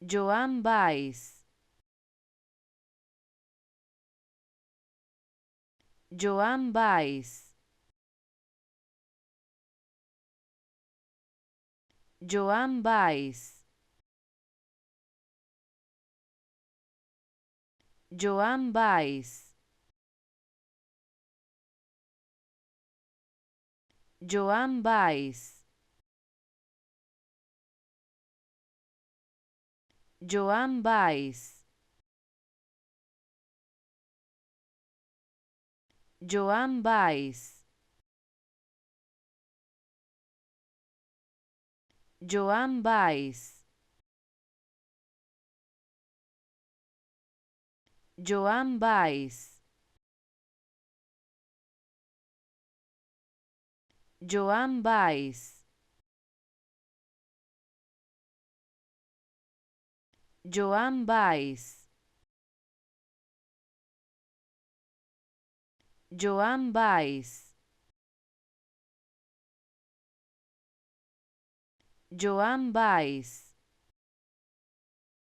Joan Baez, Joan Baez, Joan Baez, Joan Baez, Joan Baez, Joan Baez, Joan Baez, Joan Baez, Joan Baez, Joan Baez, Joan Baez, Joan Baez, Joan Baez,